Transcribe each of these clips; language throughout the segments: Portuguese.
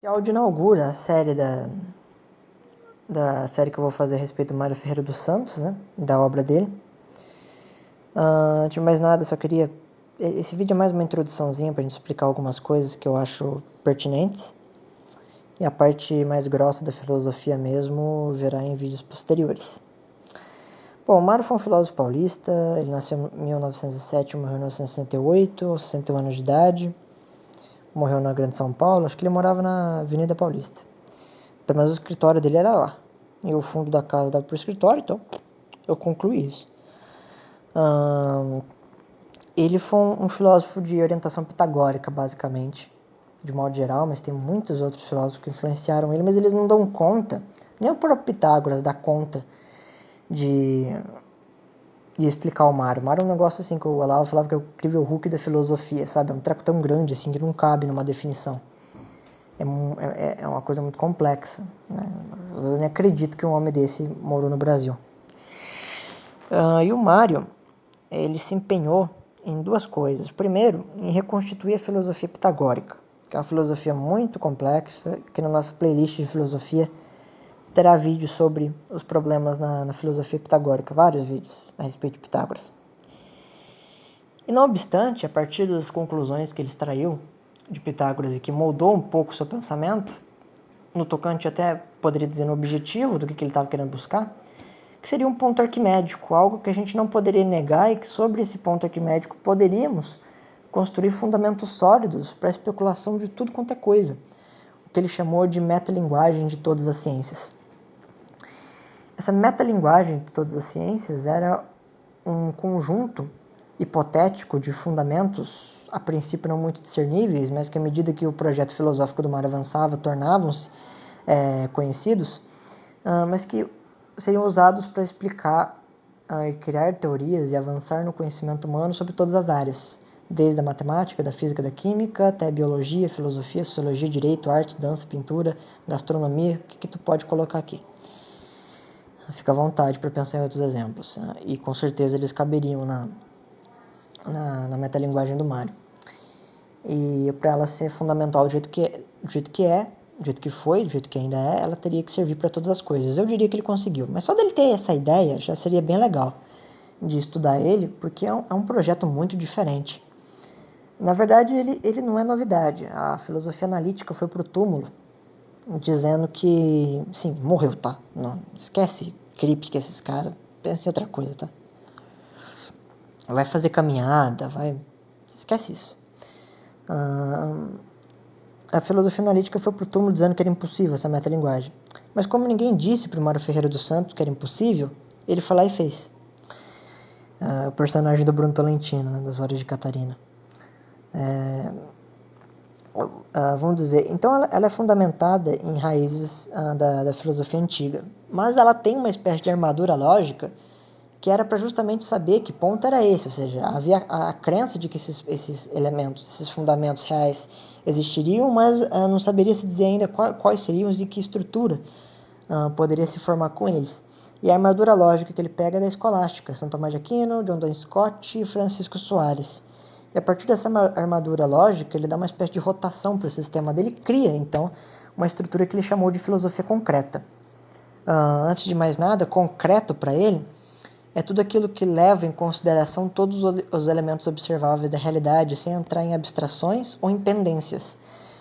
Esse áudio inaugura a série da série que eu vou fazer a respeito do Mário Ferreira dos Santos, né? Da obra dele. Antes de mais nada, só queria... Esse vídeo é mais uma introduçãozinha pra gente explicar algumas coisas que eu acho pertinentes. E a parte mais grossa da filosofia mesmo virá em vídeos posteriores. Bom, o Mário foi um filósofo paulista. Ele nasceu em 1907 e morreu em 1968, aos 61 anos de idade. Morreu na Grande São Paulo. Acho que ele morava na Avenida Paulista. Pelo menos o escritório dele era lá. E o fundo da casa dava para o escritório, então eu concluí isso. Ele foi um filósofo de orientação pitagórica, basicamente, de modo geral, mas tem muitos outros filósofos que influenciaram ele, mas eles não dão conta, nem o próprio Pitágoras dá conta de explicar o Mário. O Mário é um negócio assim que o Olavo falava que é o incrível Hulk da filosofia, sabe? É um treco tão grande assim que não cabe numa definição. É uma coisa muito complexa, né? Eu nem acredito que um homem desse morou no Brasil. E o Mário, ele se empenhou em duas coisas. Primeiro, em reconstituir a filosofia pitagórica, que é uma filosofia muito complexa, que na nossa playlist de filosofia terá vídeos sobre os problemas na filosofia pitagórica, vários vídeos a respeito de Pitágoras. E não obstante, a partir das conclusões que ele extraiu de Pitágoras e que moldou um pouco o seu pensamento, no tocante até, poderia dizer, no objetivo do que ele estava querendo buscar, que seria um ponto arquimédico, algo que a gente não poderia negar e que sobre esse ponto arquimédico poderíamos construir fundamentos sólidos para a especulação de tudo quanto é coisa, o que ele chamou de metalinguagem de todas as ciências. Essa metalinguagem de todas as ciências era um conjunto hipotético de fundamentos, a princípio não muito discerníveis, mas que à medida que o projeto filosófico do Mário avançava, tornavam-se conhecidos, mas que seriam usados para explicar e criar teorias e avançar no conhecimento humano sobre todas as áreas, desde a matemática, da física, da química, até a biologia, filosofia, sociologia, direito, arte, dança, pintura, gastronomia, o que tu pode colocar aqui? Fica à vontade para pensar em outros exemplos, e com certeza eles caberiam na metalinguagem do Mário. E para ela ser fundamental do jeito que foi, do jeito que ainda é, ela teria que servir para todas as coisas. Eu diria que ele conseguiu, mas só dele ter essa ideia já seria bem legal de estudar ele, porque é um projeto muito diferente. Na verdade, ele não é novidade. A filosofia analítica foi pro túmulo, dizendo que, sim, morreu, tá? Não, esquece Kripke, esses caras, pensa em outra coisa, tá? Vai fazer caminhada, esquece isso. A filosofia analítica foi pro túmulo dizendo que era impossível essa metalinguagem. Mas como ninguém disse pro Mário Ferreira dos Santos que era impossível, ele foi lá e fez. O personagem do Bruno Tolentino, né, das Horas de Catarina. Vamos dizer, então ela é fundamentada em raízes da filosofia antiga, mas ela tem uma espécie de armadura lógica que era para justamente saber que ponto era esse, ou seja, havia a crença de que esses elementos, esses fundamentos reais existiriam, mas não saberia se dizer ainda quais seriam e que estrutura poderia se formar com eles. E a armadura lógica que ele pega é da escolástica, São Tomás de Aquino, John Donne Scott e Francisco Soares. E a partir dessa armadura lógica, ele dá uma espécie de rotação para o sistema dele e cria, então, uma estrutura que ele chamou de filosofia concreta. Antes de mais nada, concreto para ele é tudo aquilo que leva em consideração todos os elementos observáveis da realidade, sem entrar em abstrações ou em pendências.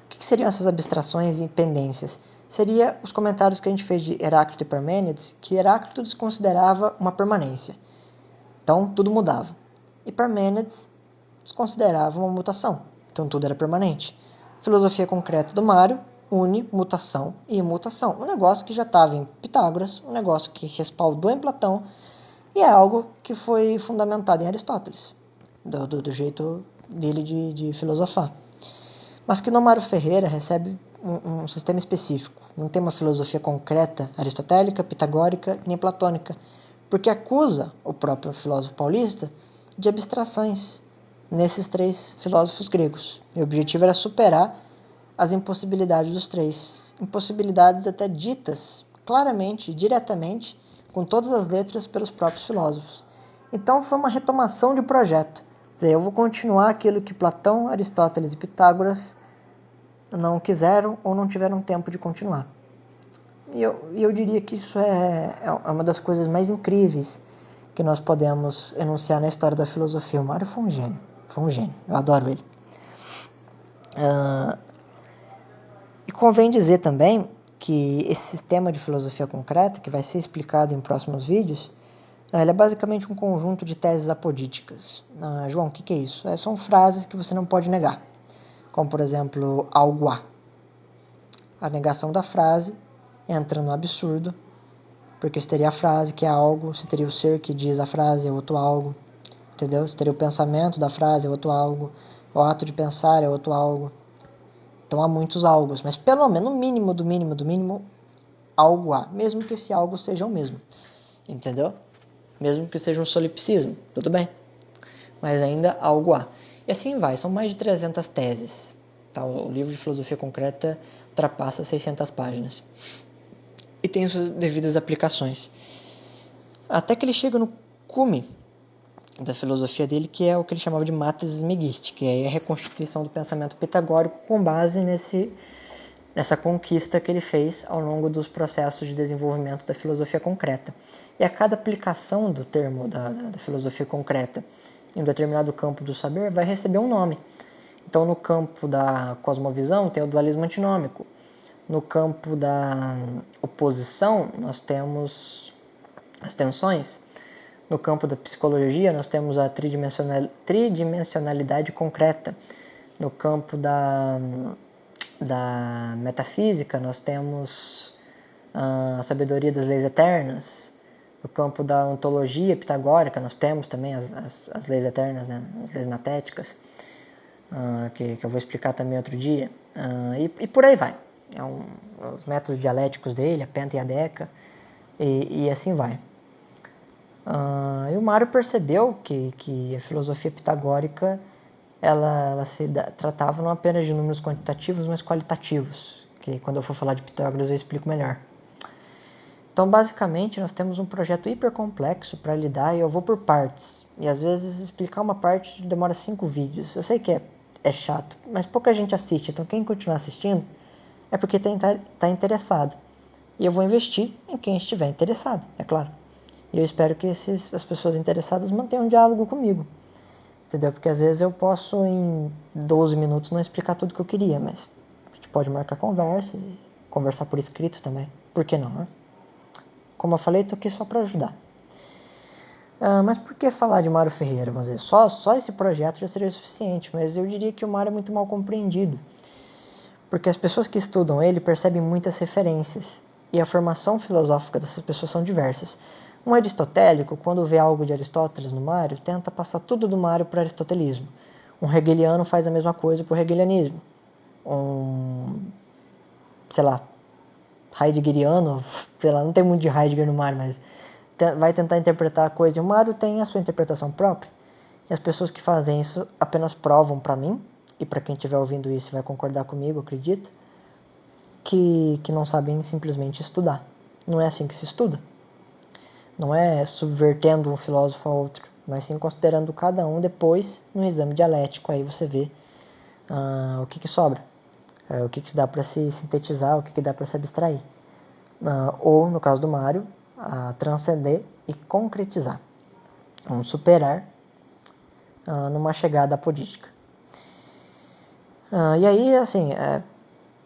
O que seriam essas abstrações e pendências? Seria os comentários que a gente fez de Heráclito e Parmênides, que Heráclito desconsiderava uma permanência. Então, tudo mudava. E Parmênides desconsiderava uma mutação. Então, tudo era permanente. Filosofia concreta do Mário une mutação e imutação. Um negócio que já estava em Pitágoras, um negócio que respaldou em Platão, e é algo que foi fundamentado em Aristóteles, do jeito dele de filosofar. Mas que no Mário Ferreira recebe um sistema específico. Não tem uma filosofia concreta, aristotélica, pitagórica nem platônica, porque acusa o próprio filósofo paulista de abstrações nesses três filósofos gregos. E o objetivo era superar as impossibilidades dos três. Impossibilidades até ditas claramente e diretamente, com todas as letras, pelos próprios filósofos. Então foi uma retomação de projeto. Eu vou continuar aquilo que Platão, Aristóteles e Pitágoras não quiseram ou não tiveram tempo de continuar. E eu diria que isso é uma das coisas mais incríveis que nós podemos enunciar na história da filosofia. O Mário foi um gênio, eu adoro ele. E convém dizer também que esse sistema de filosofia concreta, que vai ser explicado em próximos vídeos, ele é basicamente um conjunto de teses apodíticas. João, o que é isso? São frases que você não pode negar, como por exemplo, algo há. A negação da frase entra no absurdo, porque se teria a frase que é algo, se teria o ser que diz a frase é outro algo, entendeu? Se teria o pensamento da frase é outro algo, o ato de pensar é outro algo. Então há muitos algos, mas pelo menos no mínimo do mínimo, algo há, mesmo que esse algo seja o mesmo, entendeu? Mesmo que seja um solipsismo, tudo bem, mas ainda algo há. E assim vai, são mais de 300 teses. Tá? O livro de filosofia concreta ultrapassa 600 páginas. E tem suas devidas aplicações. Até que ele chega no cume da filosofia dele, que é o que ele chamava de mátesis megisti, que é a reconstituição do pensamento pitagórico com base nessa conquista que ele fez ao longo dos processos de desenvolvimento da filosofia concreta. E a cada aplicação do termo da filosofia concreta em um determinado campo do saber vai receber um nome. Então, no campo da cosmovisão, tem o dualismo antinômico. No campo da oposição, nós temos as tensões. No campo da psicologia, nós temos a tridimensionalidade concreta. No campo da metafísica, nós temos a sabedoria das leis eternas. No campo da ontologia pitagórica, nós temos também as leis eternas, né? As leis matéticas, que eu vou explicar também outro dia. E por aí vai. Os métodos dialéticos dele, a penta e a deca, e assim vai. E o Mário percebeu que a filosofia pitagórica ela se tratava não apenas de números quantitativos, mas qualitativos, que quando eu for falar de Pitágoras eu explico melhor. Então, basicamente, nós temos um projeto hiper complexo para lidar e eu vou por partes. E às vezes explicar uma parte demora 5 vídeos. Eu sei que é chato, mas pouca gente assiste. Então, quem continuar assistindo é porque está interessado. E eu vou investir em quem estiver interessado, é claro. E eu espero que as pessoas interessadas mantenham um diálogo comigo. Entendeu? Porque às vezes eu posso em 12 minutos não explicar tudo que eu queria, mas a gente pode marcar conversa e conversar por escrito também. Por que não, né? Como eu falei, estou aqui só para ajudar. Mas por que falar de Mário Ferreira? Vamos dizer, só esse projeto já seria suficiente, mas eu diria que o Mário é muito mal compreendido. Porque as pessoas que estudam ele percebem muitas referências. E a formação filosófica dessas pessoas são diversas. Um aristotélico, quando vê algo de Aristóteles no Mário, tenta passar tudo do Mário para o aristotelismo. Um hegeliano faz a mesma coisa para o hegelianismo. Heideggeriano, não tem muito de Heidegger no Mário, mas vai tentar interpretar a coisa. E o Mário tem a sua interpretação própria. E as pessoas que fazem isso apenas provam para mim, e para quem estiver ouvindo isso vai concordar comigo, acredito, que não sabem simplesmente estudar. Não é assim que se estuda. Não é subvertendo um filósofo a outro, mas sim considerando cada um depois no exame dialético. Aí você vê o que sobra, o que dá para se sintetizar, o que dá para se abstrair. Ou, no caso do Mário, transcender e concretizar. Vamos superar numa chegada apodítica. E aí, assim,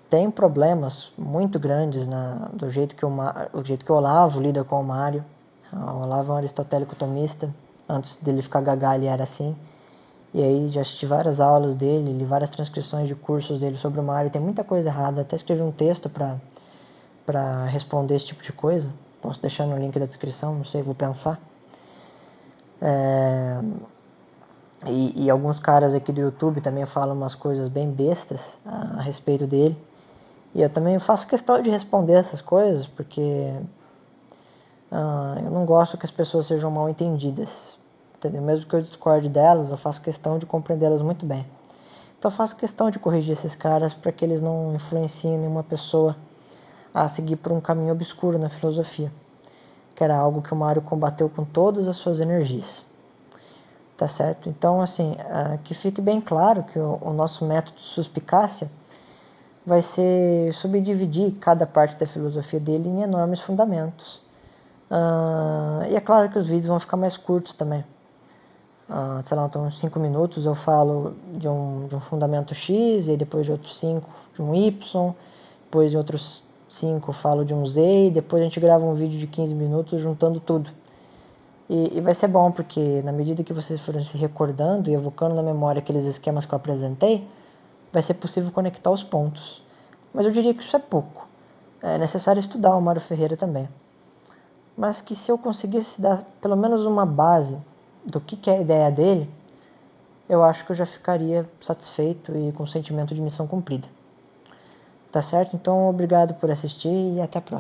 tem problemas muito grandes do jeito que o Olavo lida com o Mário. O Olavo é um aristotélico tomista. Antes dele ficar gagá, ele era assim. E aí já assisti várias aulas dele, li várias transcrições de cursos dele sobre o Mário. Tem muita coisa errada. Até escrevi um texto para responder esse tipo de coisa. Posso deixar no link da descrição, não sei, vou pensar. E alguns caras aqui do YouTube também falam umas coisas bem bestas a respeito dele. E eu também faço questão de responder essas coisas, porque eu não gosto que as pessoas sejam mal entendidas. Entendeu? Mesmo que eu discorde delas, eu faço questão de compreendê-las muito bem. Então eu faço questão de corrigir esses caras para que eles não influenciem nenhuma pessoa a seguir por um caminho obscuro na filosofia, que era algo que o Mário combateu com todas as suas energias. Tá certo? Então, assim, que fique bem claro que o nosso método de suspicácia vai ser subdividir cada parte da filosofia dele em enormes fundamentos. E é claro que os vídeos vão ficar mais curtos também. Sei lá, então 5 minutos eu falo de um fundamento X, e depois de outros 5 de um Y, depois de outros 5 eu falo de um Z, e depois a gente grava um vídeo de 15 minutos juntando tudo. E vai ser bom, porque na medida que vocês forem se recordando e evocando na memória aqueles esquemas que eu apresentei, vai ser possível conectar os pontos. Mas eu diria que isso é pouco. É necessário estudar o Mário Ferreira também. Mas que se eu conseguisse dar pelo menos uma base do que é a ideia dele, eu acho que eu já ficaria satisfeito e com sentimento de missão cumprida. Tá certo? Então, obrigado por assistir e até a próxima.